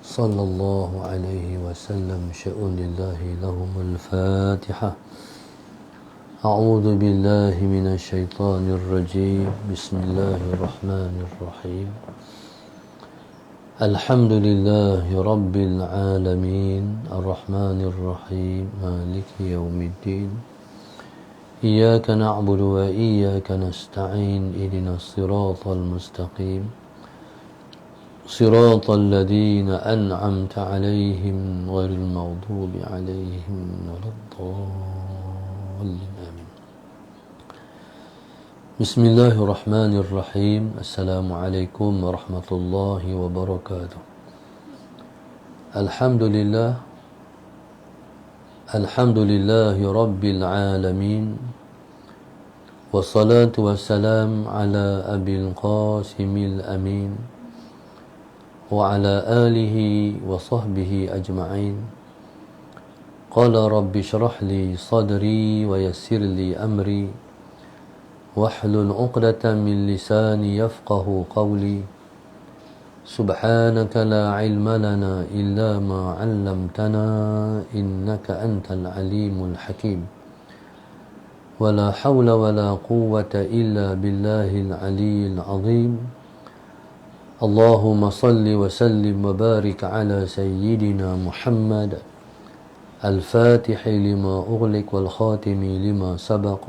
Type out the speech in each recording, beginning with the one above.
صلى الله عليه وسلم شأن الله لهم الفاتحة. أعوذ بالله من الشيطان الرجيم. بسم الله الرحمن الرحيم. الحمد لله رب العالمين الرحمن الرحيم مالك يوم الدين. إياك نعبد وإياك نستعين اهدنا الصراط المستقيم صراط الذين أنعمت عليهم غير المغضوب عليهم ولا الضالين آمين. بسم الله الرحمن الرحيم. السلام عليكم ورحمة الله وبركاته. الحمد لله رب العالمين، والصلاة والسلام على أبي القاسم الأمين وعلى آله وصحبه أجمعين. قال رب اشرح لي صدري ويسر لي أمري واحلل عقدة من لساني يفقه قولي. سبحانك لا علم لنا إلا ما علمتنا إنك أنت العليم الحكيم. ولا حول ولا قوة إلا بالله العلي العظيم. اللهم صل وسلم وبارك على سيدنا محمد الفاتح لما أغلق والخاتم لما سبق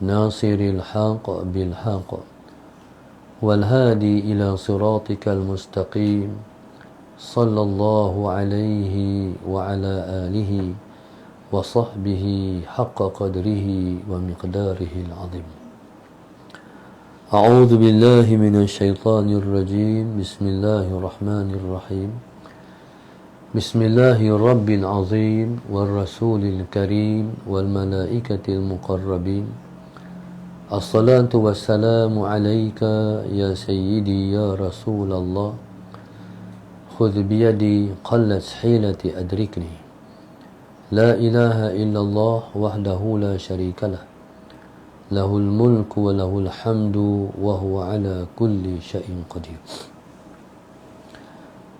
ناصر الحق بالحق والهادي إلى صراطك المستقيم صلى الله عليه وعلى آله وصحبه حق قدره ومقداره العظيم. أعوذ بالله من الشيطان الرجيم. بسم الله الرحمن الرحيم. بسم الله الرب العظيم والرسول الكريم والملائكة المقربين. الصلاة والسلام عليك يا سيدي يا رسول الله. خذ بيدي قلت حيلتي أدركني. لا إله إلا الله وحده لا شريك له. له الملك وله الحمد وهو على كل شيء قدير.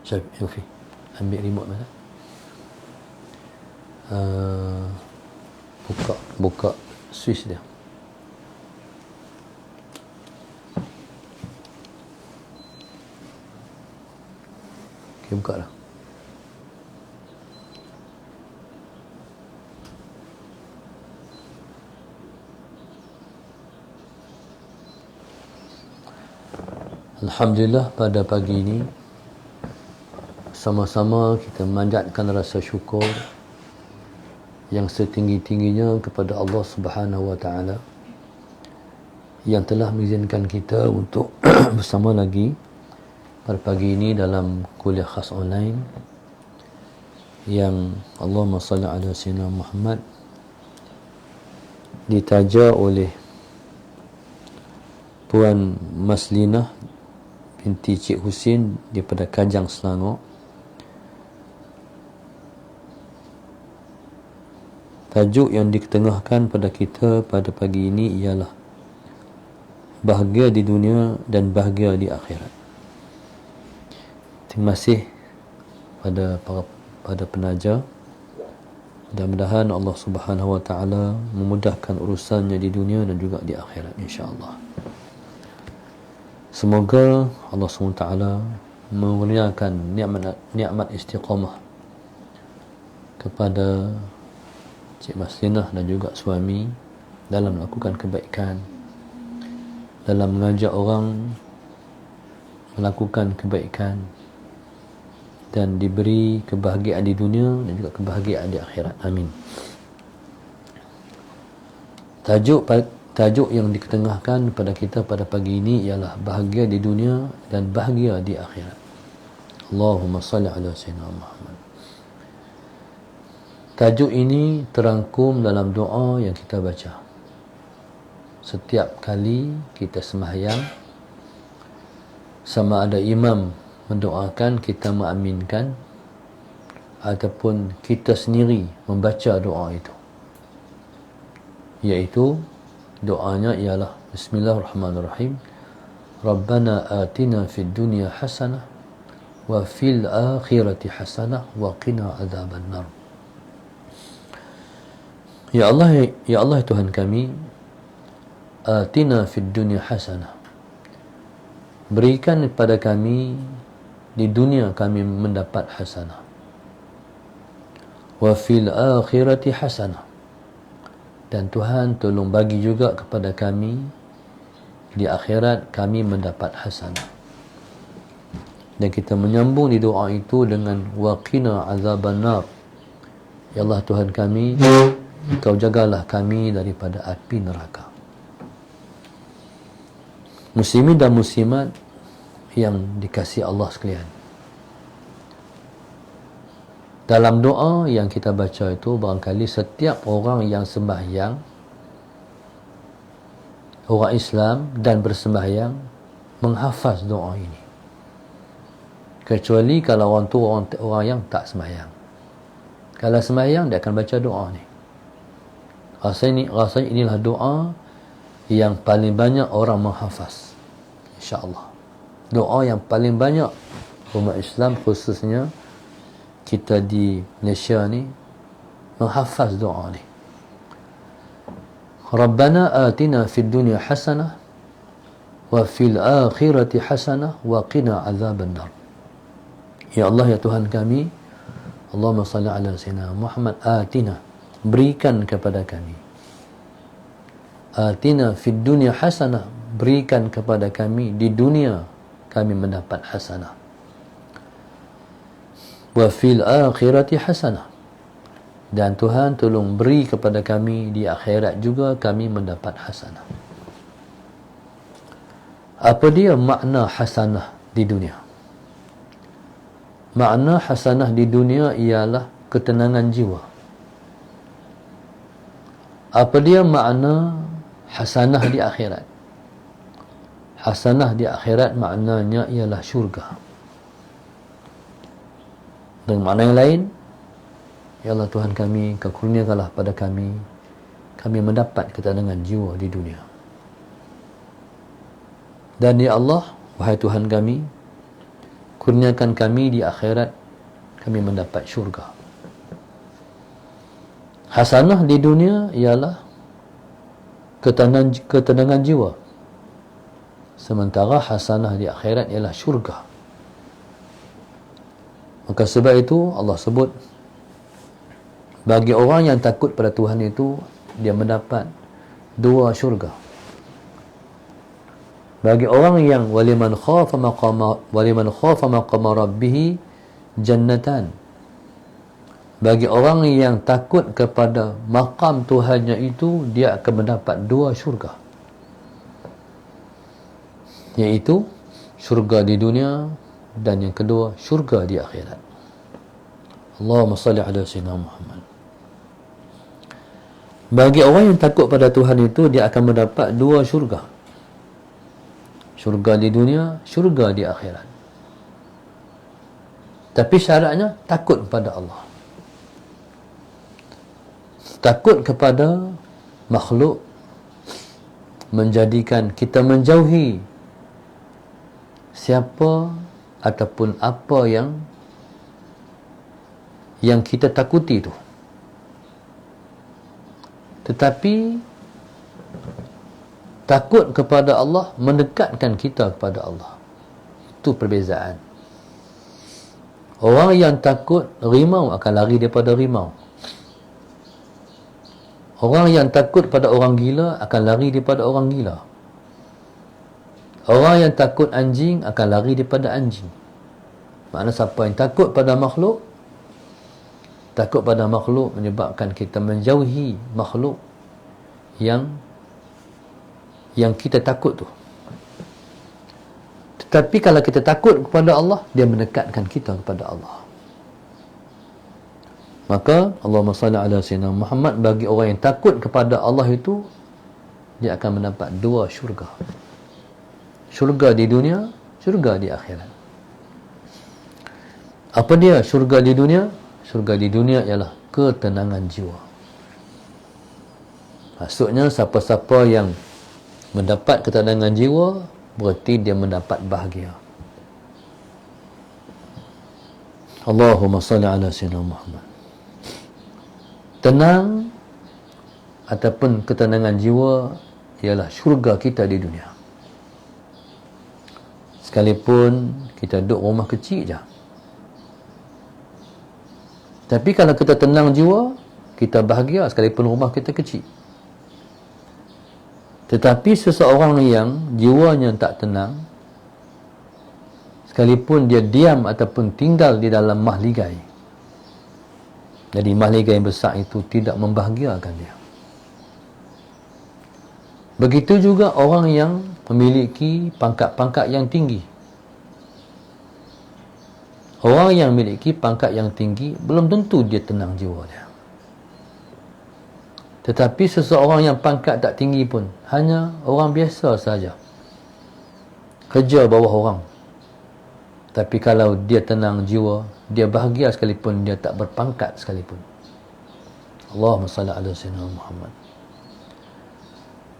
Syed Yofi, ambil remote mana? Buka switch dia. Okay, buka dah. Alhamdulillah, pada pagi ini sama-sama kita memanjatkan rasa syukur yang setinggi-tingginya kepada Allah Subhanahu wa taala yang telah mengizinkan kita untuk bersama lagi pada pagi ini dalam kuliah khas online yang Allahumma salli ala sayyidina Muhammad ditaja oleh Puan Maslinah binti Cik Husin daripada Kajang, Selangor. Tajuk yang diketengahkan pada kita pada pagi ini ialah bahagia di dunia dan bahagia di akhirat. Terima kasih pada penaja. Mudah-mudahan Allah Subhanahu wa taala memudahkan urusannya di dunia dan juga di akhirat, insya-Allah. Semoga Allah SWT mengurniakan nikmat istiqamah kepada Cik Maslinah dan juga suami dalam melakukan kebaikan, dalam mengajak orang melakukan kebaikan dan diberi kebahagiaan di dunia dan juga kebahagiaan di akhirat. Amin. Tajuk yang diketengahkan pada kita pada pagi ini ialah bahagia di dunia dan bahagia di akhirat. Allahumma salli ala sayyidina Muhammad. Tajuk ini terangkum dalam doa yang kita baca setiap kali kita sembahyang, sama ada imam mendoakan, kita mengaminkan, ataupun kita sendiri membaca doa itu, iaitu doanya ialah Bismillahirrahmanirrahim. Rabbana atina fid dunya hasanah wa fil akhirati hasanah wa qina adzaban nar. Ya Allah, ya Allah Tuhan kami, atina fid dunya hasanah, berikan kepada kami di dunia kami mendapat hasanah, wa fil akhirati hasanah, dan Tuhan tolong bagi juga kepada kami di akhirat kami mendapat hasanah. Dan kita menyambung di doa itu dengan waqina azaban nar. Ya Allah Tuhan kami, Engkau jagalah kami daripada api neraka. Muslimin dan muslimat yang dikasihi Allah sekalian, dalam doa yang kita baca itu, barangkali setiap orang yang sembahyang, orang Islam dan bersembahyang, menghafaz doa ini. Kecuali kalau orang tu orang yang tak sembahyang. Kalau sembahyang, dia akan baca doa ni. Rasanya inilah doa yang paling banyak orang menghafaz, insya-Allah. Doa yang paling banyak umat Islam, khususnya kita di Malaysia ni, menghafaz doa ni. Rabbana atina fid dunya hasanah wa fil akhirati hasanah wa qina azaban nar. Ya Allah, ya Tuhan kami, Allahumma salli ala sayyidina Muhammad, atina, berikan kepada kami, atina fid dunya hasanah, berikan kepada kami di dunia kami mendapat hasanah, wa fil akhirati hasanah, dan Tuhan tolong beri kepada kami di akhirat juga kami mendapat hasanah. Apa dia makna hasanah di dunia? Makna hasanah di dunia ialah ketenangan jiwa. Apa dia makna hasanah di akhirat? Hasanah di akhirat maknanya ialah syurga. Dengan makna yang lain, ya Allah Tuhan kami, Kau kurniakanlah pada kami mendapat ketenangan jiwa di dunia. Dan ya Allah, wahai Tuhan kami, kurniakan kami di akhirat kami mendapat syurga. Hasanah di dunia ialah ketenangan jiwa, sementara hasanah di akhirat ialah syurga. Maka sebab itu Allah sebut, bagi orang yang takut pada Tuhan itu, dia mendapat dua syurga. Bagi orang yang waliman khafa maqama rabbih jannatan, bagi orang yang takut kepada maqam Tuhannya itu, dia akan mendapat dua syurga, iaitu syurga di dunia dan yang kedua syurga di akhirat. Allahumma salli ala sayyidina Muhammad. Bagi orang yang takut pada Tuhan itu, dia akan mendapat dua syurga. Syurga di dunia, syurga di akhirat. Tapi syaratnya takut kepada Allah. Takut kepada makhluk menjadikan kita menjauhi siapa ataupun apa yang kita takuti itu. Tetapi takut kepada Allah mendekatkan kita kepada Allah. Itu perbezaan. Orang yang takut rimau akan lari daripada rimau. Orang yang takut pada orang gila akan lari daripada orang gila. Orang yang takut anjing akan lari daripada anjing. Maknanya siapa yang takut pada makhluk, takut pada makhluk menyebabkan kita menjauhi makhluk yang kita takut tu. Tetapi kalau kita takut kepada Allah, dia mendekatkan kita kepada Allah. Maka Allahumma salli ala sayyidina Muhammad, bagi orang yang takut kepada Allah itu, dia akan mendapat dua syurga. Syurga di dunia, syurga di akhirat. Apa dia syurga di dunia? Syurga di dunia ialah ketenangan jiwa. Maksudnya siapa-siapa yang mendapat ketenangan jiwa, berarti dia mendapat bahagia. Allahumma salli ala sayyidina Muhammad. Tenang ataupun ketenangan jiwa ialah syurga kita di dunia. Sekalipun kita duduk rumah kecil je, tapi kalau kita tenang jiwa, kita bahagia sekalipun rumah kita kecil. Tetapi seseorang yang jiwanya tak tenang, sekalipun dia diam ataupun tinggal di dalam mahligai, jadi mahligai yang besar itu tidak membahagiakan dia. Begitu juga orang yang memiliki pangkat-pangkat yang tinggi. Orang yang memiliki pangkat yang tinggi belum tentu dia tenang jiwa dia. Tetapi seseorang yang pangkat tak tinggi pun hanya orang biasa saja, kerja bawah orang, tapi kalau dia tenang jiwa, dia bahagia sekalipun dia tak berpangkat sekalipun. Allahumma salli ala sayyidina Muhammad.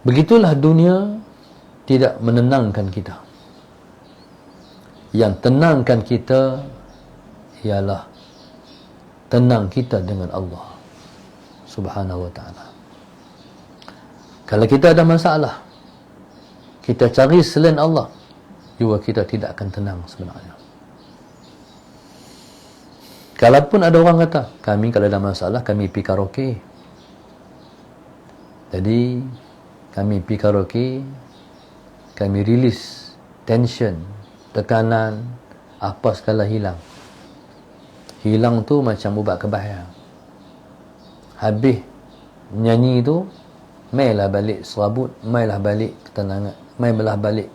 Begitulah dunia tidak menenangkan kita. Yang tenangkan kita ialah tenang kita dengan Allah Subhanahu wa ta'ala. Kalau kita ada masalah, kita cari selain Allah, jiwa kita tidak akan tenang sebenarnya. Kalaupun ada orang kata, kami kalau ada masalah, kami pergi karaoke. Jadi, kami pergi karaoke, kami rilis tension, tekanan, apa segala hilang. Hilang tu macam ubat kebahaya. Habis nyanyi tu, mailah balik serabut, mailah balik ketenangan, mailah balik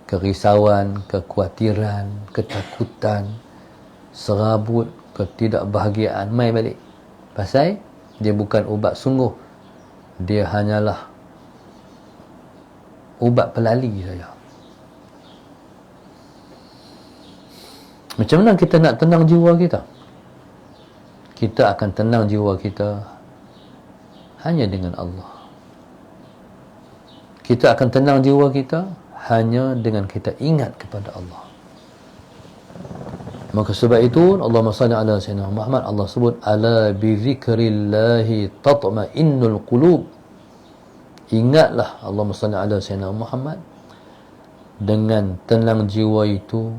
kerisauan, kekhawatiran, ketakutan, serabut, ketidakbahagiaan, mai balik. Pasal dia bukan ubat sungguh, dia hanyalah ubat pelali saja. Macam mana kita nak tenang jiwa kita? Kita akan tenang jiwa kita hanya dengan Allah. Kita akan tenang jiwa kita hanya dengan kita ingat kepada Allah. Maka sebab itu Allahumma salli ala sayyidina Muhammad, Allah sebut ala bi zikrillahi tatma'innul qulub. Ingatlah, Allahumma salli ala sayyidina Muhammad, dengan tenang jiwa itu,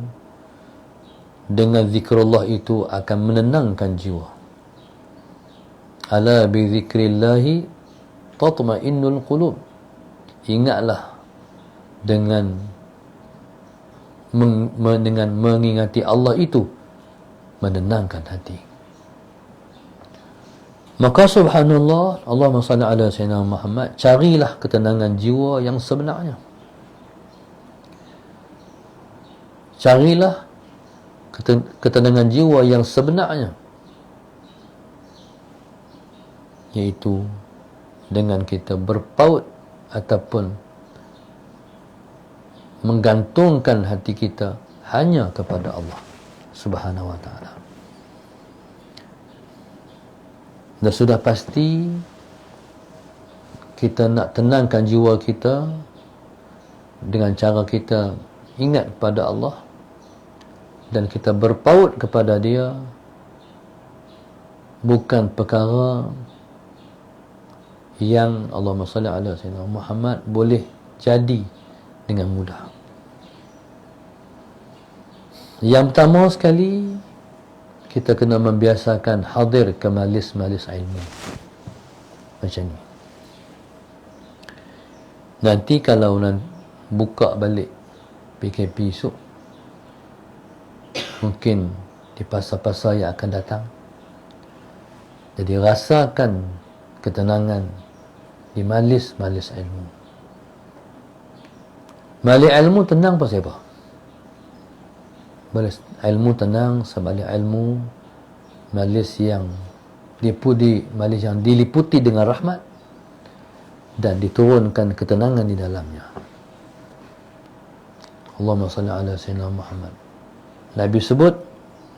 dengan zikrullah itu akan menenangkan jiwa. Ala bi zikrillahi tatma'innul qulub. Ingatlah dengan mengingati Allah itu menenangkan hati. Maka subhanallah, Allahumma salli ala sayyidina Muhammad, carilah ketenangan jiwa yang sebenarnya. Carilah ketenangan jiwa yang sebenarnya, iaitu dengan kita berpaut ataupun menggantungkan hati kita hanya kepada Allah Subhanahu wa ta'ala. Dan sudah pasti kita nak tenangkan jiwa kita dengan cara kita ingat kepada Allah dan kita berpaut kepada Dia, bukan perkara yang Allahumma salli ala sayyidina Muhammad boleh jadi dengan mudah. Yang pertama sekali, kita kena membiasakan hadir ke majlis-majlis ilmu macam ni. Nanti kalau buka balik PKP esok, mungkin di pasar-pasar yang akan datang, jadi rasakan ketenangan di majlis-majlis ilmu. Majlis ilmu tenang pasal apa? Majlis ilmu tenang sebab ilmu majlis yang majlis yang diliputi dengan rahmat dan diturunkan ketenangan di dalamnya. Allahumma salli ala sayyidina Muhammad. Nabi sebut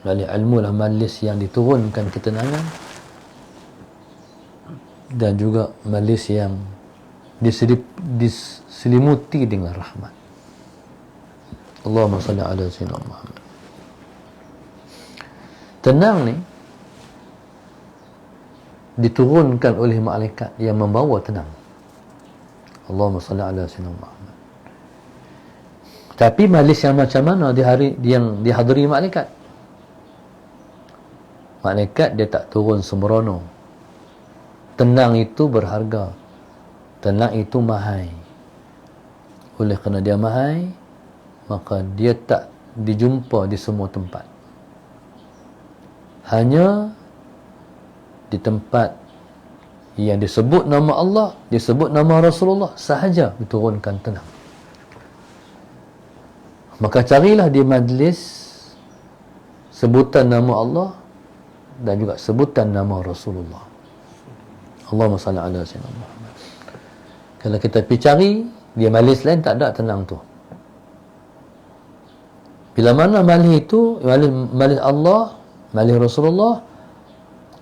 majlis ilmu lah majlis yang diturunkan ketenangan dan juga majlis yang diselimuti dengan rahmat. Allahumma salli ala sayyidina Muhammad. Tenang ni diturunkan oleh malaikat yang membawa tenang. Allahumma salli ala sayyidina Muhammad. Tapi majlis yang macam mana yang dihadiri malaikat? Malaikat dia tak turun sembrono. Tenang itu berharga. Tenang itu mahal. Oleh kerana dia mahal, maka dia tak dijumpa di semua tempat. Hanya di tempat yang disebut nama Allah, disebut nama Rasulullah sahaja diturunkan tenang. Maka carilah di majlis sebutan nama Allah dan juga sebutan nama Rasulullah. Allahumma salli ala sayyidina Muhammad. Kalau kita pergi cari di majlis lain, tak ada tenang tu. Bila mana majlis itu, majlis Allah, majlis Rasulullah,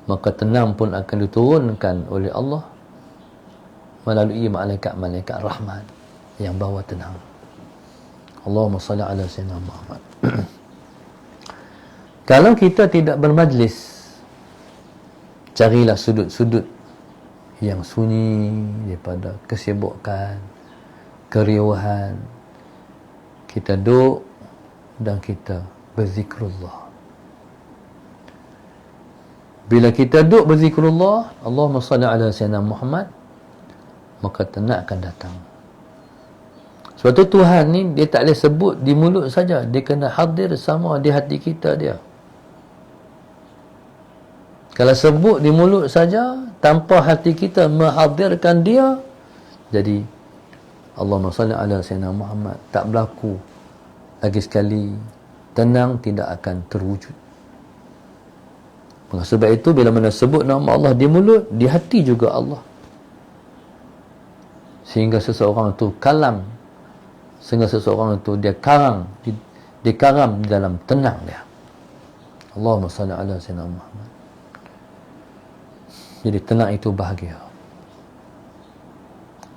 maka tenang pun akan diturunkan oleh Allah melalui malaikat-malaikat rahmat yang bawa tenang. Allahumma salli ala sayyidina Muhammad. Kalau kita tidak bermajlis, carilah sudut-sudut yang sunyi daripada kesibukan, keriuhan. Kita duduk dan kita berzikrullah. Bila kita duduk berzikrullah, Allahumma salli ala sayyidina Muhammad, maka tenang akan datang. Sebab tu Tuhan ni, dia tak boleh sebut di mulut saja, dia kena hadir sama di hati kita dia. Kalau sebut di mulut saja tanpa hati kita menghadirkan dia, jadi Allahumma salli ala sayyidina Muhammad tak berlaku. Lagi sekali, tenang tidak akan terwujud. Maka sebab itu bila mana sebut nama Allah di mulut, di hati juga Allah. Sehingga seseorang itu kalam, sehingga seseorang itu dia karam di dalam tenang dia. Allahumma salli ala sayyidina Muhammad. Jadi tenang itu bahagia.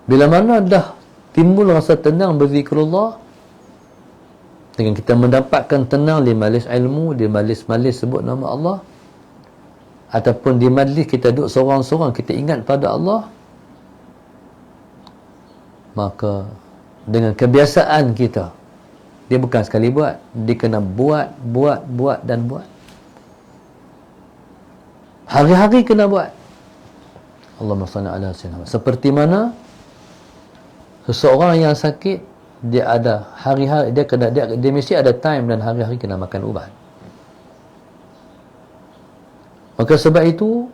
Bila mana dah timbul rasa tenang berzikrullah, dengan kita mendapatkan tenang di majlis ilmu, di majlis-majlis sebut nama Allah, ataupun di majlis kita duduk seorang-seorang, kita ingat pada Allah, maka dengan kebiasaan kita, dia bukan sekali buat, dia kena buat dan buat. Hari-hari kena buat. Allahumma salli ala sayyidina. Seperti mana seseorang yang sakit, dia ada hari-hari, dia mesti ada time dan hari-hari kena makan ubat. Maka sebab itu,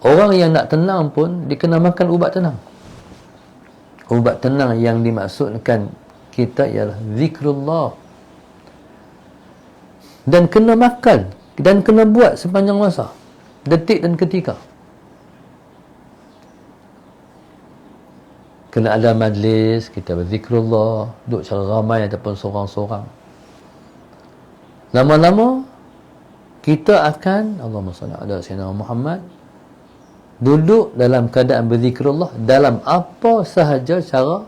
orang yang nak tenang pun dia kena makan ubat tenang. Ubat tenang yang dimaksudkan kita ialah zikrullah, dan kena makan dan kena buat sepanjang masa, detik dan ketika. Kena ada majlis, kita berzikrullah, duduk secara ramai ataupun seorang-seorang. Lama-lama kita akan, Allahumma salli ala sayyidina Muhammad, duduk dalam keadaan berzikrullah dalam apa sahaja cara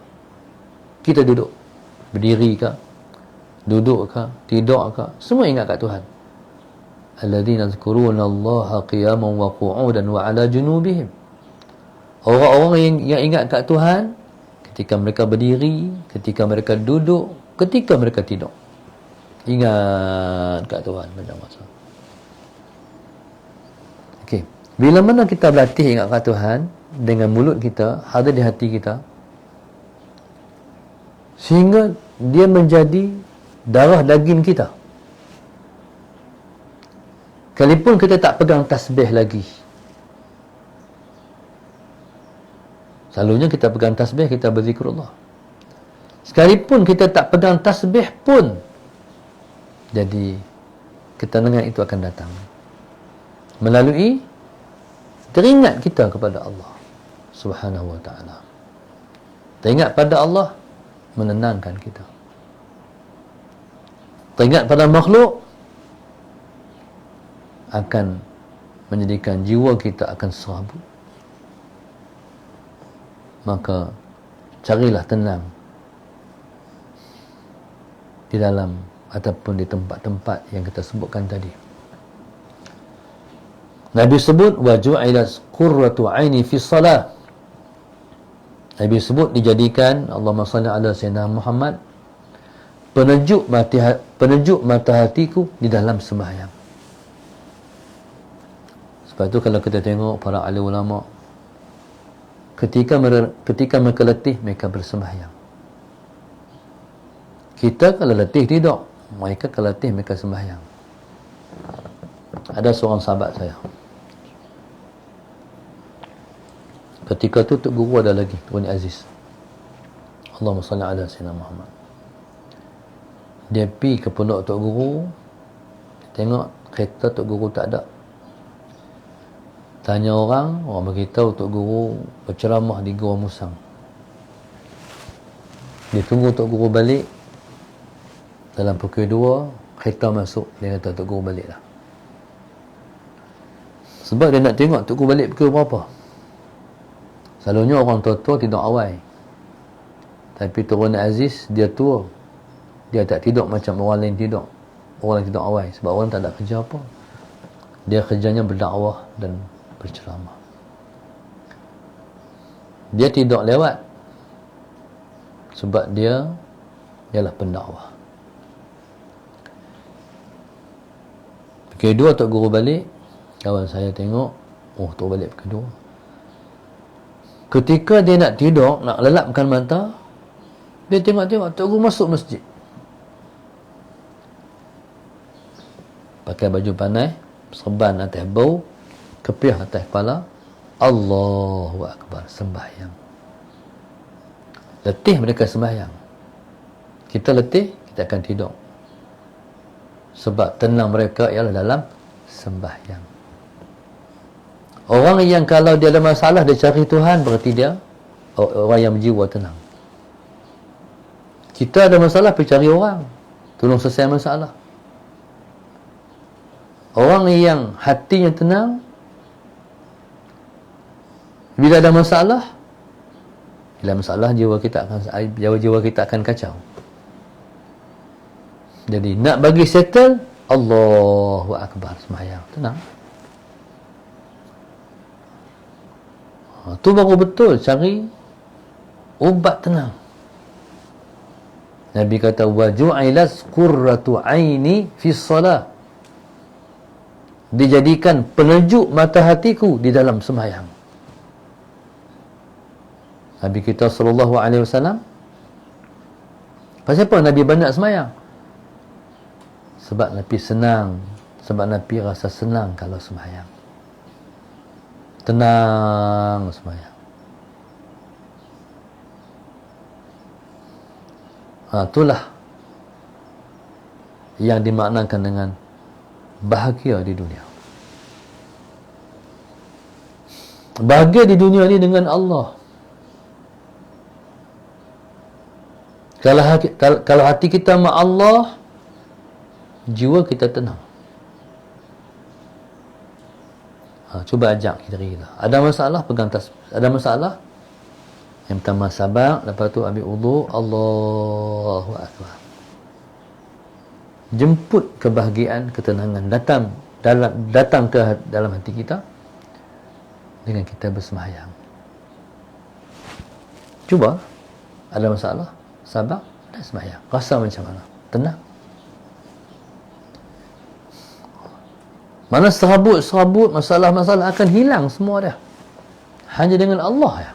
kita duduk. Berdiri ke, duduk ke, tidur ke, semua ingat kat Tuhan. Alladzina yazkuruna Allaha qiyaman wa qu'udan wa ala junubihim. Orang-orang yang ingat kat Tuhan ketika mereka berdiri, ketika mereka duduk, ketika mereka tidur. Ingat kat Tuhan pada masa. Okey. Bila mana kita berlatih ingat kat Tuhan dengan mulut kita, hadir di hati kita, sehingga dia menjadi darah daging kita. Kalipun kita tak pegang tasbih lagi, selalunya kita pegang tasbih, kita berzikrullah. Sekalipun kita tak pegang tasbih pun, jadi ketenangan itu akan datang melalui teringat kita kepada Allah Subhanahu wa ta'ala. Teringat pada Allah menenangkan kita. Teringat pada makhluk akan menjadikan jiwa kita akan serabut. Maka carilah tenang di dalam ataupun di tempat-tempat yang kita sebutkan tadi. Nabi sebut wa ju'ilat qurratu aini fi salah. Nabi sebut dijadikan, Allahumma salli ala sayyidina Muhammad, penejuk mata hatiku di dalam sembahyang. Sebab tu kalau kita tengok para alim ulama, ketika mereka letih, mereka bersembahyang. Kita kalau letih tidak, mereka kalau letih mereka sembahyang. Ada seorang sahabat saya, ketika tu Tok Guru ada lagi, Tuan Aziz, Allahumma salli ala sayyidina Muhammad. Dia pergi ke pondok Tok Guru, tengok kereta Tok Guru tak ada. Tanya orang beritahu Tok Guru berceramah di Gua Musang. Dia tunggu Tok Guru balik. Dalam pukul 2 kereta masuk. Dia kata Tok Guru balik dah. Sebab dia nak tengok Tok Guru balik pukul berapa. Selalunya orang tua-tua tidur awal. Tapi Tuan Aziz dia tua. Dia tak tidur macam orang lain tidur. Orang lain tidur awal. Sebab orang tak ada kerja apa. Dia kerjanya berdakwah dan berceramah. Dia tidur lewat. Sebab dia ialah pendakwah. Pukul 2 Tok Guru balik. Kawan saya tengok, oh Tok balik pukul 2. Ketika dia nak tidur, nak lelapkan mata, dia tengok-tengok Tok Guru masuk masjid. Pakai baju panai, serban atas bau, kepiah atas kepala, Allahu Akbar, sembahyang. Letih mereka sembahyang. Kita letih, kita akan tidur. Sebab tenang mereka ialah dalam sembahyang. Orang yang kalau dia ada masalah, dia cari Tuhan, berarti dia orang yang berjiwa tenang. Kita ada masalah, pergi cari orang, tolong selesai masalah. Orang yang hatinya tenang, bila ada masalah, jiwa kita akan kacau. Jadi nak bagi settle, Allahu Akbar, sembahyang, tenang. Tu baru betul cari ubat tenang. Nabi kata wa ju'ilat qurratu aini fi shalah. Dijadikan penejuk mata hatiku di dalam sembahyang. Nabi kita sallallahu alaihi wasallam, pasal apa Nabi banyak sembahyang? Sebab Nabi senang, sebab Nabi rasa senang kalau sembahyang. Tenang sembahyang. Itulah yang dimaknakan dengan bahagia di dunia. Bahagia di dunia ni dengan Allah. Kalau hati kita sama Allah, jiwa kita tenang. Cuba ajak kita. Ada masalah, pegang tasbih. Ada masalah, yang pertama sabar, lepas tu ambil wudu, Allahu Akbar. Jemput kebahagiaan, ketenangan datang ke dalam hati kita dengan kita bersembahyang. Cuba, ada masalah, sabar dan sembahyang. Rasa macam mana? Tenang. Mana serabut masalah-masalah akan hilang semua dah. Hanya dengan Allah ya.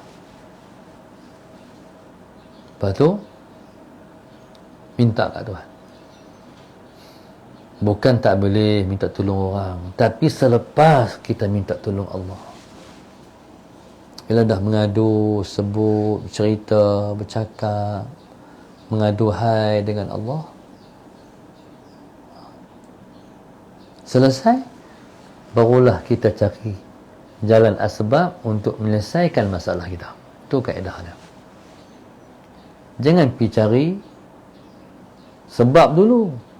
Lepas tu minta kat Tuhan. Bukan tak boleh minta tolong orang, tapi selepas kita minta tolong Allah. Bila dah mengadu, sebut, cerita, bercakap, mengaduhai dengan Allah, selesai, barulah kita cari jalan asbab untuk menyelesaikan masalah kita. Itu kaedah dia. Jangan pergi cari sebab dulu.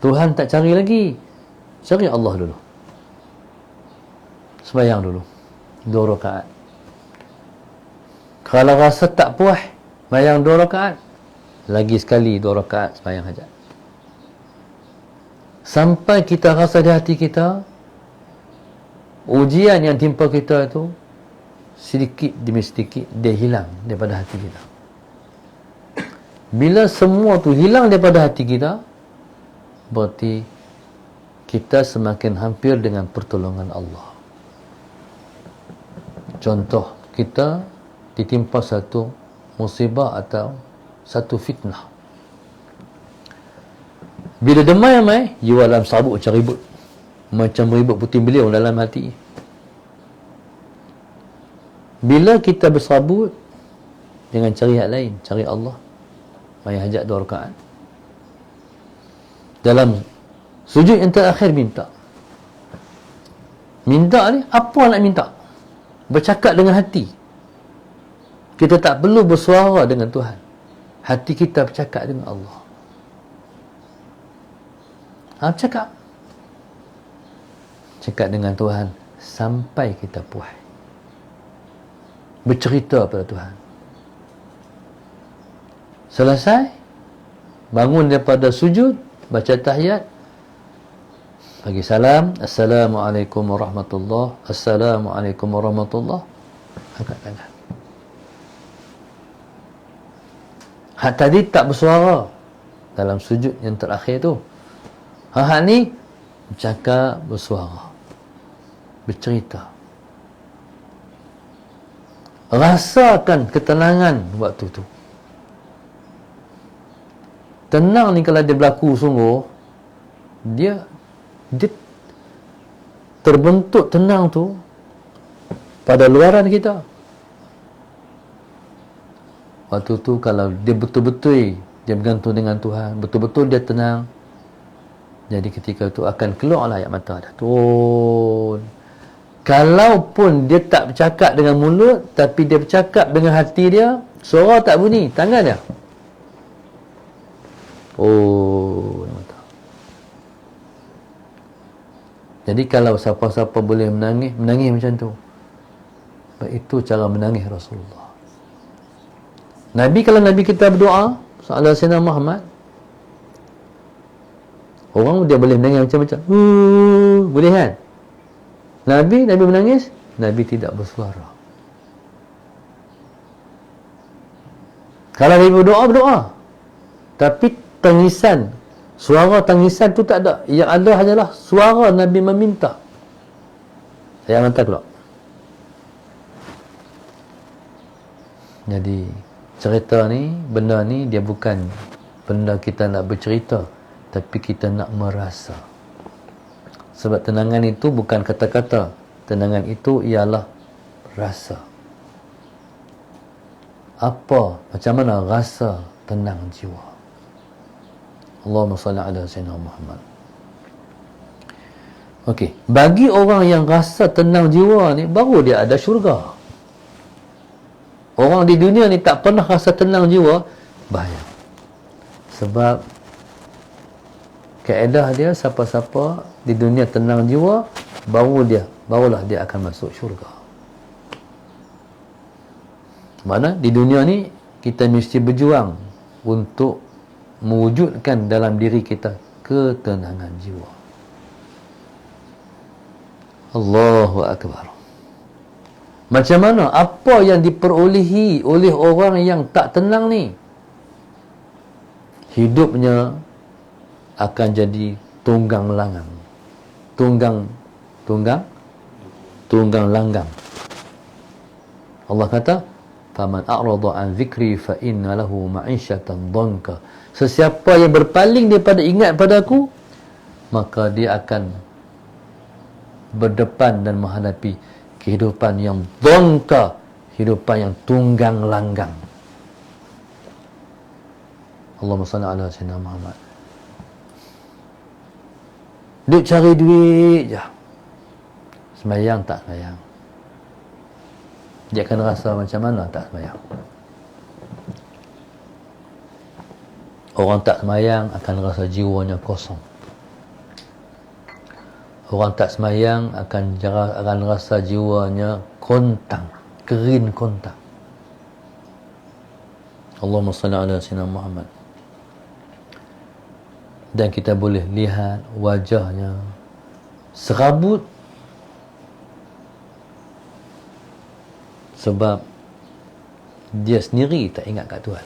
Tuhan tak cari lagi. Cari Allah dulu. Sembahyang dulu 2 rakaat. Kalau rasa tak puas, sembahyang 2 rakaat. Lagi sekali 2 rakaat sembahyang hajat. sampai kita rasa di hati kita ujian yang timpa kita itu sedikit demi sedikit dia hilang daripada hati kita. Bila semua tu hilang daripada hati kita, berarti kita semakin hampir dengan pertolongan Allah. Contoh, kita ditimpa satu musibah atau satu fitnah. Bila demai-demai, jiwa dalam sabuk macam ribut. Macam ribut putih beliau dalam hati. Bila kita bersabut dengan cari hak lain, cari Allah, mai hajat 2 rakaat. Dalam sujud yang terakhir minta. Minta ni, apa nak minta? Bercakap dengan hati. Kita tak perlu bersuara dengan Tuhan. Hati kita bercakap dengan Allah. Cakap. Cakap dengan Tuhan sampai kita puas. Bercerita pada Tuhan. Selesai, bangun daripada sujud, baca tahiyat, bagi salam, Assalamualaikum warahmatullahi, Assalamualaikum warahmatullahi, angkat tangan. Hak tadi tak bersuara dalam sujud yang terakhir tu. Hak ni bercakap, bersuara, bercerita. Rasakan ketenangan waktu tu. Tenang ni kalau dia berlaku sungguh, dia terbentuk tenang tu pada luaran kita. Waktu tu kalau dia betul-betul dia bergantung dengan Tuhan, betul-betul dia tenang, jadi ketika itu akan keluarlah ayat mata dah turun. Kalaupun dia tak bercakap dengan mulut, tapi dia bercakap dengan hati dia, suara tak bunyi, tangan dia. Jadi kalau siapa-siapa boleh menangis, menangis macam tu. Itu cara menangis Rasulullah. Nabi, kalau Nabi kita berdoa ala Sayyidina Muhammad, orang dia boleh menangis macam-macam. Boleh kan? Nabi menangis, Nabi tidak bersuara. Kalau Nabi berdoa, tapi tangisan, suara tangisan tu tak ada. Yang ada hanyalah suara Nabi meminta. Saya hantar keluar. Jadi cerita ni, benda ni dia bukan benda kita nak bercerita, tapi kita nak merasa. Sebab tenangan itu bukan kata-kata. Tenangan itu ialah rasa. Apa? Macam mana rasa tenang jiwa? Allahumma salli ala Sayyidina Muhammad. Okey, bagi orang yang rasa tenang jiwa ni, baru dia ada syurga. Orang di dunia ni tak pernah rasa tenang jiwa, bahaya. Sebab kaedah dia, siapa-siapa di dunia tenang jiwa, barulah dia akan masuk syurga. Mana di dunia ni kita mesti berjuang untuk mewujudkan dalam diri kita ketenangan jiwa. Allahu Akbar. Macam mana? Apa yang diperolehi oleh orang yang tak tenang ni? Hidupnya akan jadi tunggang langgang. Tunggang langgang. Allah kata, "Faman a'rada an dzikri fa inna lahu ma'isyatan dhanka." Sesiapa yang berpaling daripada ingat padaku, maka dia akan berdepan dan menghadapi kehidupan yang dhanka, kehidupan yang tunggang langgang. Allahumma salli ala Sayyidina Muhammad. Duk cari duit je, sembahyang tak sembahyang. Dia akan rasa macam mana tak sembahyang. Orang tak sembahyang akan rasa jiwanya kosong. Orang tak sembahyang akan rasa jiwanya kontang, kering kontang. Allahumma salli ala Sayyidina Muhammad. dan kita boleh lihat wajahnya serabut sebab dia sendiri tak ingat kat Tuhan.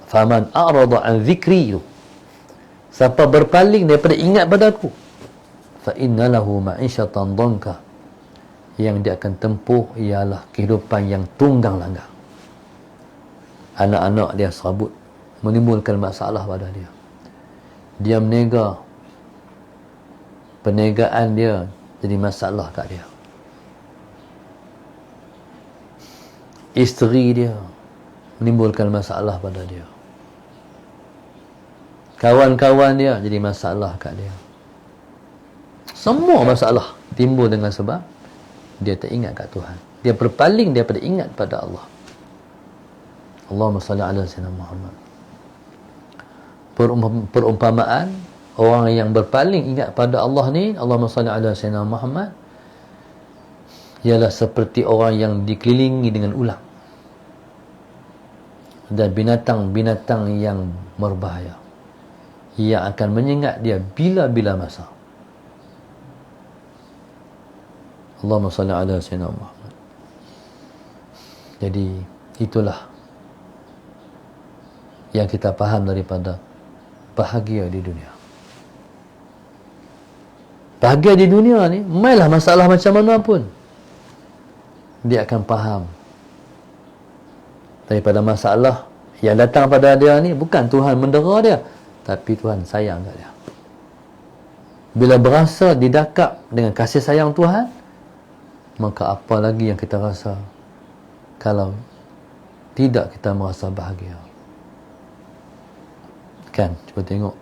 Faman a'rada an zikri, siapa berpaling daripada ingat padaku, fa inna lahu ma'isyatan dhanka, yang dia akan tempuh ialah kehidupan yang tunggang langgang. Anak-anak dia serabut, menimbulkan masalah pada dia. Dia menega, perniagaan dia jadi masalah kat dia. Isteri dia menimbulkan masalah pada dia. Kawan-kawan dia jadi masalah kat dia. Semua masalah timbul dengan sebab dia tak ingat kat Tuhan. Dia berpaling daripada ingat pada Allah. Allahumma salli ala sayyidina Muhammad. Perumpamaan orang yang berpaling ingat pada Allah ni, Allahumma salli ala sayyidina Muhammad, ialah seperti orang yang dikelilingi dengan ular dan binatang-binatang yang berbahaya yang akan menyengat dia bila-bila masa. Allahumma salli ala sayyidina Muhammad. Jadi itulah yang kita faham daripada bahagia di dunia. Bahagia di dunia ni, mainlah masalah macam mana pun, dia akan faham daripada masalah yang datang pada dia ni, bukan Tuhan mendera dia, tapi Tuhan sayang kat dia. Bila berasa didakap dengan kasih sayang Tuhan, maka apa lagi yang kita rasa kalau tidak kita merasa bahagia? Kan, cuba tengok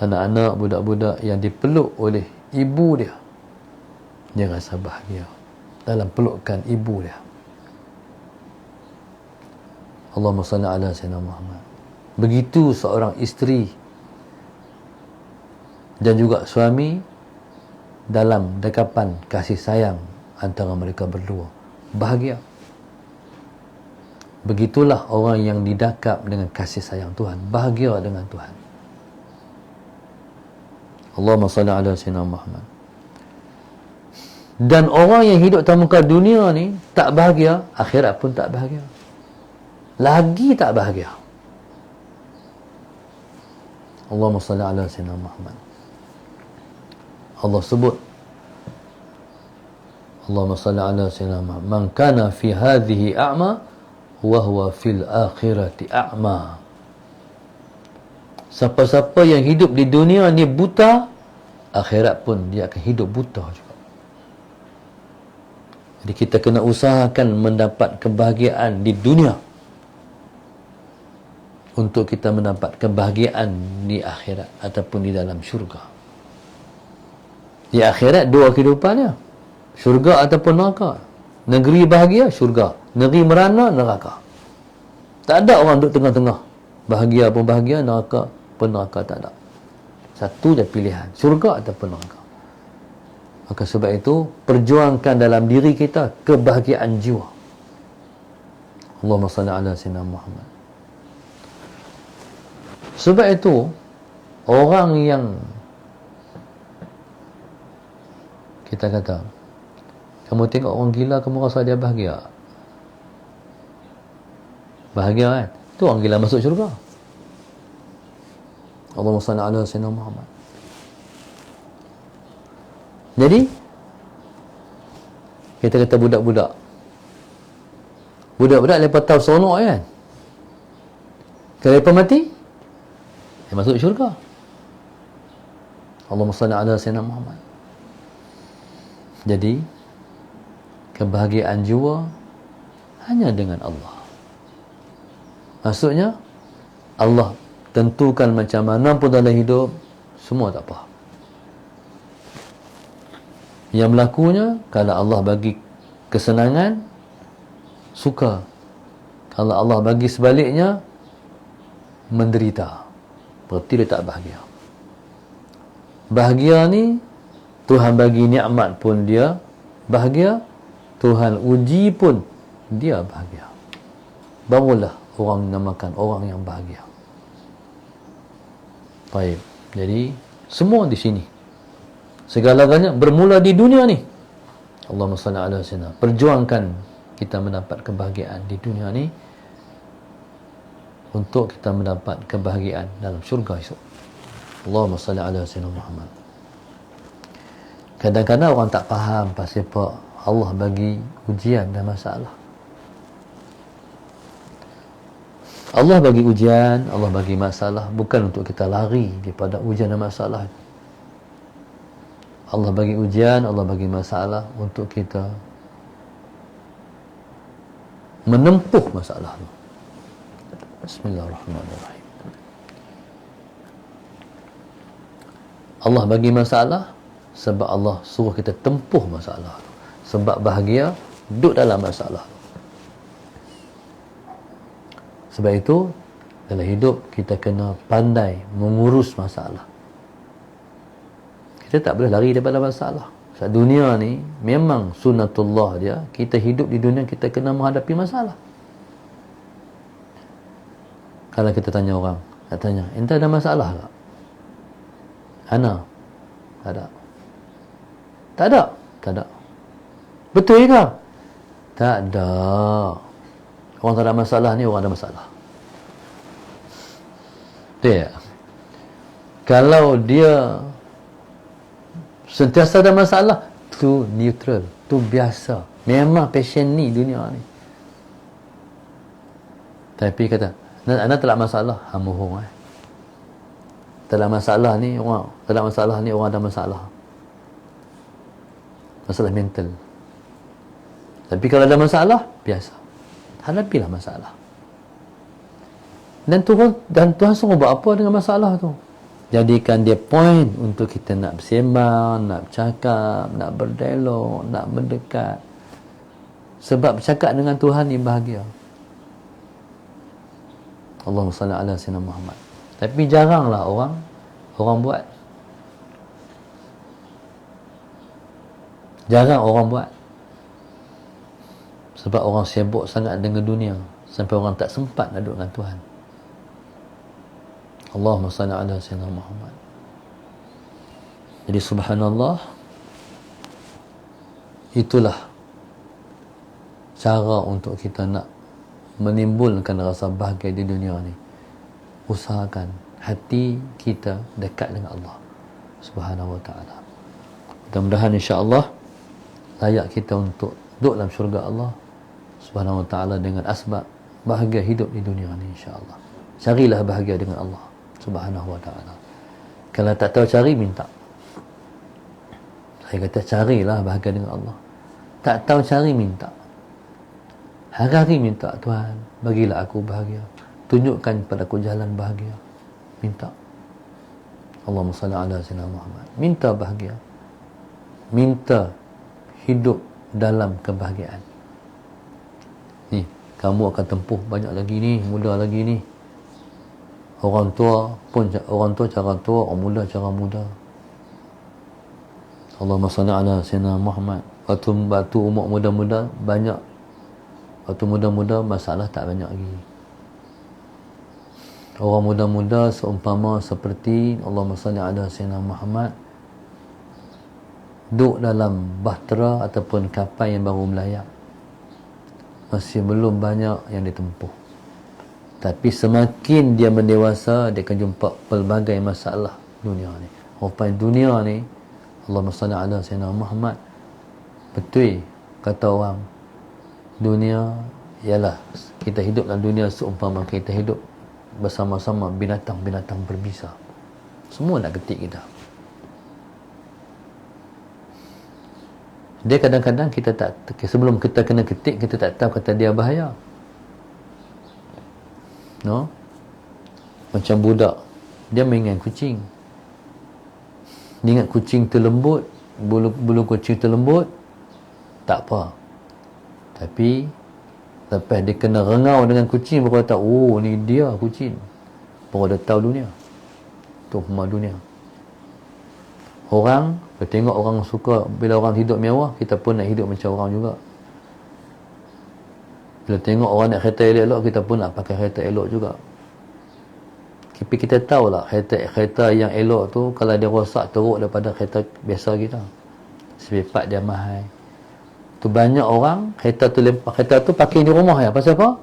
anak-anak, budak-budak yang dipeluk oleh ibu dia, dia rasa bahagia dalam pelukan ibu dia. Allahumma salli ala sayyidina Muhammad. Begitu seorang isteri dan juga suami dalam dekapan kasih sayang antara mereka berdua, bahagia. Begitulah orang yang didakap dengan kasih sayang Tuhan, bahagia dengan Tuhan. Allahumma salli ala sayyidina Muhammad. Dan orang yang hidup dalam muka dunia ni tak bahagia, akhirat pun tak bahagia, lagi tak bahagia. Allahumma salli ala sayyidina Muhammad. Allah sebut, Allahumma salli ala sayyidina Muhammad, man kana fi hadhihi a'ma wa huwa fil akhirati a'ma. Siapa-siapa yang hidup di dunia ni buta, akhirat pun dia akan hidup buta juga. Jadi kita kena usahakan mendapat kebahagiaan di dunia untuk kita mendapat kebahagiaan di akhirat ataupun di dalam syurga. Di akhirat dua kehidupannya, syurga ataupun neraka. Negeri bahagia, syurga. Negeri merana, neraka. Tak ada orang duduk tengah-tengah. Bahagia pun bahagia, neraka pun neraka, tak ada. Satu je pilihan, syurga ataupun neraka. Maka sebab itu, perjuangkan dalam diri kita kebahagiaan jiwa. Allahumma salli ala sayyidina Muhammad. Sebab itu, orang yang kita kata, kamu tengok orang gila, kamu rasa dia bahagia? Bahagia kan? Itu orang gila masuk syurga. Allahumma salli ala sayyidina Muhammad. Jadi kita kata budak-budak lepas tahu seronok kan? Kalau lepas mati, dia masuk syurga. Allahumma salli ala sayyidina Muhammad. Jadi kebahagiaan jiwa hanya dengan Allah. Maksudnya Allah tentukan macam mana pun dalam hidup, semua tak apa. Yang berlakunya, kalau Allah bagi kesenangan, suka. Kalau Allah bagi sebaliknya, menderita, berarti dia tak bahagia. Bahagia ni, Tuhan bagi nikmat pun dia bahagia, Tuhan uji pun dia bahagia. Barulah orang dinamakan orang yang bahagia. Baik. Jadi semua di sini, segala-galanya bermula di dunia ni. Allahumma salli ala sayyidina. Perjuangkan kita mendapat kebahagiaan di dunia ni untuk kita mendapat kebahagiaan dalam syurga esok. Allahumma salli ala sayyidina Muhammad. Kadang-kadang orang tak faham pasal apa Allah bagi ujian dan masalah. Allah bagi ujian, Allah bagi masalah bukan untuk kita lari daripada ujian dan masalah. Allah bagi ujian, Allah bagi masalah untuk kita menempuh masalah itu. Bismillahirrahmanirrahim. Allah bagi masalah sebab Allah suruh kita tempuh masalah. Sebab bahagia duduk dalam masalah. Sebab itu dalam hidup kita kena pandai mengurus masalah. Kita tak boleh lari daripada masalah. Sebab dunia ni memang sunnatullah dia. Kita hidup di dunia, kita kena menghadapi masalah. Kalau kita tanya orang, nak tanya, ente ada masalah tak? Ana? Tak ada. Tak ada? Tak ada. Betul ke? Tak ada. Orang tak ada masalah ni, orang ada masalah. Betul tak? Kalau dia sentiasa ada masalah, tu neutral, tu biasa. Memang passion ni dunia ni. Tapi kata, anda tak ada masalah, hamuhung tak ada masalah ni orang, tak ada masalah ni orang ada masalah. Masalah mental. Tapi kalau ada masalah, biasa. Hadapilah masalah. Dan Tuhan suruh buat apa dengan masalah tu? Jadikan dia point untuk kita nak bersembang, nak bercakap, nak berdialog, nak mendekat. Sebab bercakap dengan Tuhan ni bahagia. Allahumma salli ala sayyidina Muhammad. Tapi jaranglah orang buat. Jarang orang buat. Sebab orang sibuk sangat dengan dunia sampai orang tak sempat nak duduk dengan Tuhan. Allahumma salli ala sayyidina Muhammad. Jadi subhanallah, itulah cara untuk kita nak menimbulkan rasa bahagia di dunia ni. Usahakan hati kita dekat dengan Allah Subhanahu wa ta'ala. Mudah-mudahan insya-Allah layak kita untuk duduk dalam syurga Allah Subhanahu wa ta'ala dengan asbab bahagia hidup di dunia ni insya-Allah. Carilah bahagia dengan Allah Subhanahu wa ta'ala. Kalau tak tahu cari, minta. Saya kata carilah bahagia dengan Allah. Tak tahu cari, minta. Hari-hari minta, Tuhan bagilah aku bahagia, tunjukkan kepada aku jalan bahagia. Minta. Allahumma salli ala sayyidina Muhammad. Minta bahagia, minta hidup dalam kebahagiaan. Ni, kamu akan tempuh banyak lagi ni, muda lagi ni. Orang tua pun, orang tua cara tua, orang muda cara muda. Allahumma salli ala sayyidina Muhammad. Waktu umur muda-muda banyak, waktu muda-muda masalah tak banyak lagi. Orang muda-muda seumpama seperti Allahumma salli ala sayyidina Muhammad duduk dalam bahtera ataupun kapal yang baru melayang. Masih belum banyak yang ditempuh. Tapi semakin dia mendewasa, dia akan jumpa pelbagai masalah dunia ni. Rupanya dunia ni, Allahumma salli ala sayyidina Muhammad, betul kata orang, dunia ialah kita hidup dalam dunia seumpama kita hidup bersama-sama binatang-binatang berbisa. Semua nak ketik kita. Dia kadang-kadang kita tak, sebelum kita kena ketik, kita tak tahu kata dia bahaya. No? Macam budak, dia mainkan kucing. Dia ingat kucing tu lembut, bulu kucing tu lembut, tak apa. Tapi lepas dia kena rengau dengan kucing, baru tahu, oh ni dia kucing. Baru dia tahu dunia. Tu pemah dunia. Orang, kita tengok orang suka, bila orang hidup mewah, kita pun nak hidup macam orang juga. Bila tengok orang nak kereta elok-elok, kita pun nak pakai kereta elok juga. Tapi kita tahulah kereta yang elok tu kalau dia rosak teruk daripada kereta biasa kita. Sebab dia mahal. Tu banyak orang kereta tu pakai di rumah ya. Pasal apa?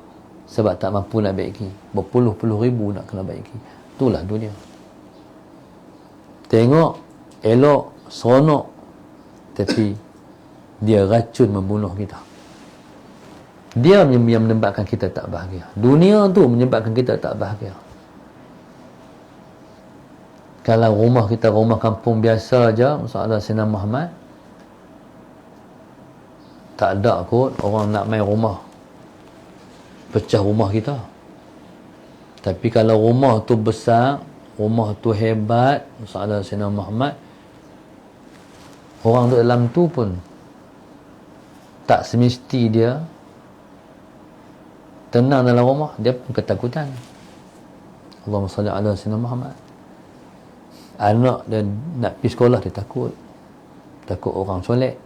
Sebab tak mampu nak baiki. Berpuluh-puluh ribu nak kena baiki. Itulah dunia. Tengok elok, seronok, tapi dia racun membunuh kita. Dia yang menyebabkan kita tak bahagia. Dunia tu menyebabkan kita tak bahagia. Kalau rumah kita rumah kampung biasa aja, masalah Sayyidina Muhammad, tak ada kot orang nak main rumah, pecah rumah kita. Tapi kalau rumah tu besar, rumah tu hebat, masalah Sayyidina Muhammad, orang duduk dalam tu pun tak semesti dia tenang dalam rumah, dia pun ketakutan. Allahumma salli ala Sayyidina Muhammad. Anak dia nak pergi sekolah, dia takut orang solek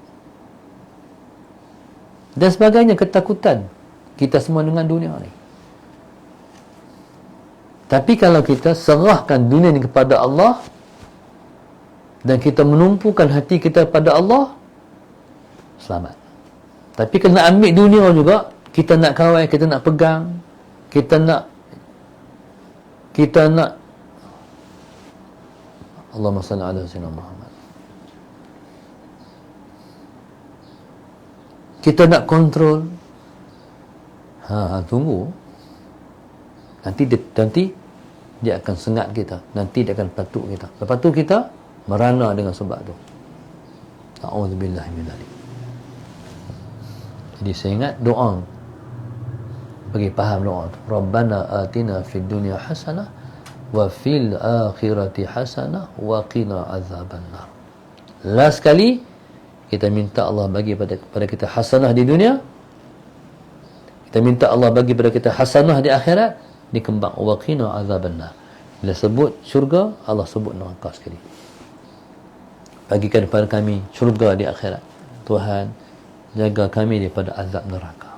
dan sebagainya. Ketakutan kita semua dengan dunia ni. Tapi kalau kita serahkan dunia ni kepada Allah dan kita menumpukan hati kita pada Allah, selamat. Tapi kalau nak ambil dunia juga, kita nak kawal, kita nak pegang, kita nak Allahumma salli ala Sayyidina Muhammad, kita nak kontrol, tunggu, nanti dia akan sengat kita, nanti dia akan patuk kita, lepas tu kita merana dengan sebab tu. A'udzubillahi min dzalik. Jadi saya ingat doa, bagi faham doa tu, Rabbana atina fid dunya hasanah wa fil akhirati hasanah wa qina azabannar. Last sekali kita minta Allah bagi pada kita hasanah di dunia, kita minta Allah bagi pada kita hasanah di akhirat, dikembang wa qina azabannar. Bila sebut syurga, Allah sebut neraka sekali. Bagikan kepada kami syurga di akhirat, Tuhan jaga kami daripada azab neraka.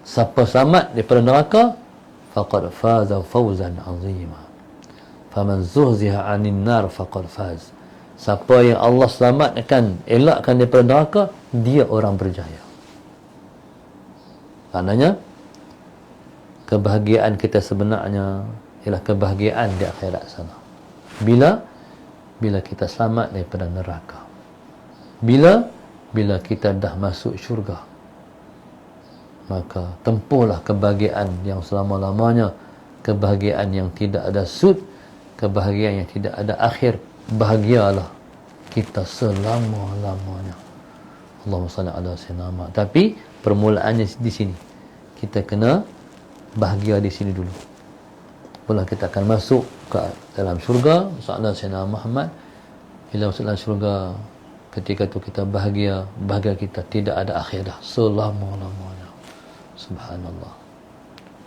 Siapa selamat daripada neraka, faqad faza fawzan 'azima. Faman zuhziha 'anil nar faqad faz. Siapa yang Allah selamatkan, elakkan daripada neraka, dia orang berjaya. Maknanya kebahagiaan kita sebenarnya ialah kebahagiaan di akhirat sana. Bila kita selamat daripada neraka. Bila kita dah masuk syurga, maka tempuhlah kebahagiaan yang selama-lamanya, kebahagiaan yang tidak ada sud, kebahagiaan yang tidak ada akhir. Bahagialah kita selama-lamanya. Allahumma salli ala Sayyidina Muhammad. Tapi permulaannya di sini. Kita kena bahagia di sini dulu. Barulah kita akan masuk ke dalam syurga, masalah Sayyidina Muhammad. Bila masuk dalam syurga, ketika itu kita bahagia kita tidak ada akhir dah, selama-lamanya. Subhanallah.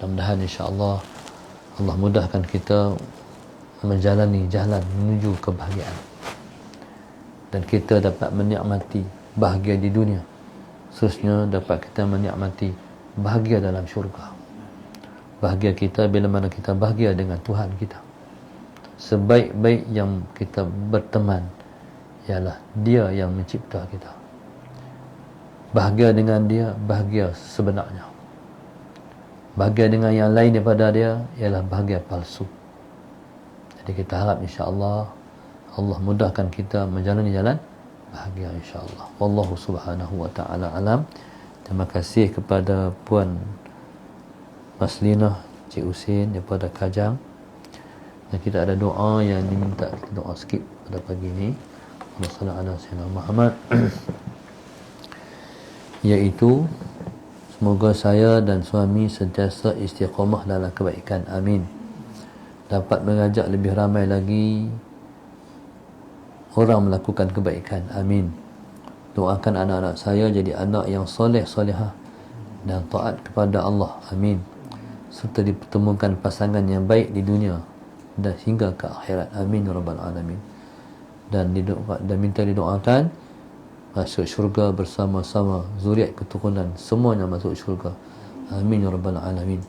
Mudah-mudahan insya-Allah Allah mudahkan kita menjalani jalan menuju kebahagiaan, dan kita dapat menikmati bahagia di dunia, seterusnya dapat kita menikmati bahagia dalam syurga. Bahagia kita bila mana kita bahagia dengan Tuhan kita. Sebaik-baik yang kita berteman ialah Dia yang mencipta kita. Bahagia dengan Dia, bahagia sebenarnya. Bahagia dengan yang lain daripada Dia ialah bahagia palsu. Jadi kita harap insya-Allah Allah mudahkan kita menjalani jalan bahagia insya-Allah. Wallahu subhanahu wa ta'ala alam. Terima kasih kepada Puan Maslinah Cik Husin daripada Kajang. Dan kita ada doa yang diminta, kita doa sikit pada pagi ini. Wassalamualaikum warahmatullahi Muhammad. Iaitu semoga saya dan suami sentiasa istiqamah dalam kebaikan. Amin. Dapat mengajak lebih ramai lagi orang melakukan kebaikan. Amin. Doakan anak-anak saya jadi anak yang soleh solehah dan taat kepada Allah. Amin. Serta dipertemukan pasangan yang baik di dunia dan hingga ke akhirat. Amin ya rabbal alamin. Dan minta didoakan masuk syurga bersama-sama zuriat keturunan semuanya masuk syurga. Amin ya rabbal alamin.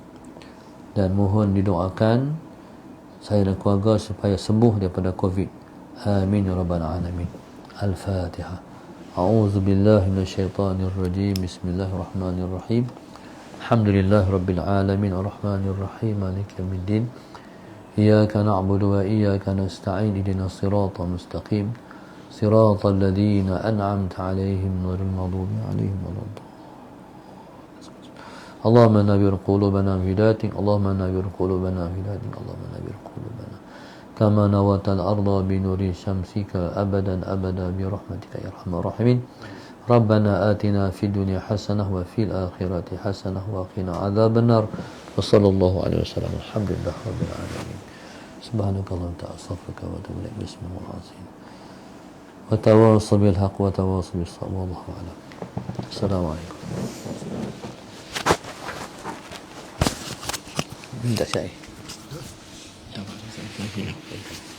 Dan mohon didoakan saya dan keluarga supaya sembuh daripada Covid. Amin ya rabbal alamin. Al-Fatihah. A'udzu billahi minasyaitonir rajim. Bismillahirrahmanirrahim. Alhamdulillahirabbil alamin arrahmanir rahim maliki yaumiddin. Iyyaka na'budu wa iyyaka nasta'in ihdinas siratal mustaqim. Siratal ladzina an'amta 'alaihim ghairil maghdubi 'alaihim waladdallin. اللهم نبر قلوبنا بهدايتك اللهم نبر قلوبنا بهدايتك اللهم نبر قلوبنا كما نورت الأرض بنور شمسك أبدا أبدا برحمتك يا أرحم الراحمين ربنا آتنا في الدنيا حسنة وفي الآخرة حسنة وقنا عذاب النار وصلى الله عليه وسلم الحمد لله رب العالمين سبحانك اللهم أستغفرك وأتوب إليك بسم الله العظيم وتواصوا بالحق وتواصوا بالصبر والله أعلم السلام عليكم minta saya. Ya, Pak.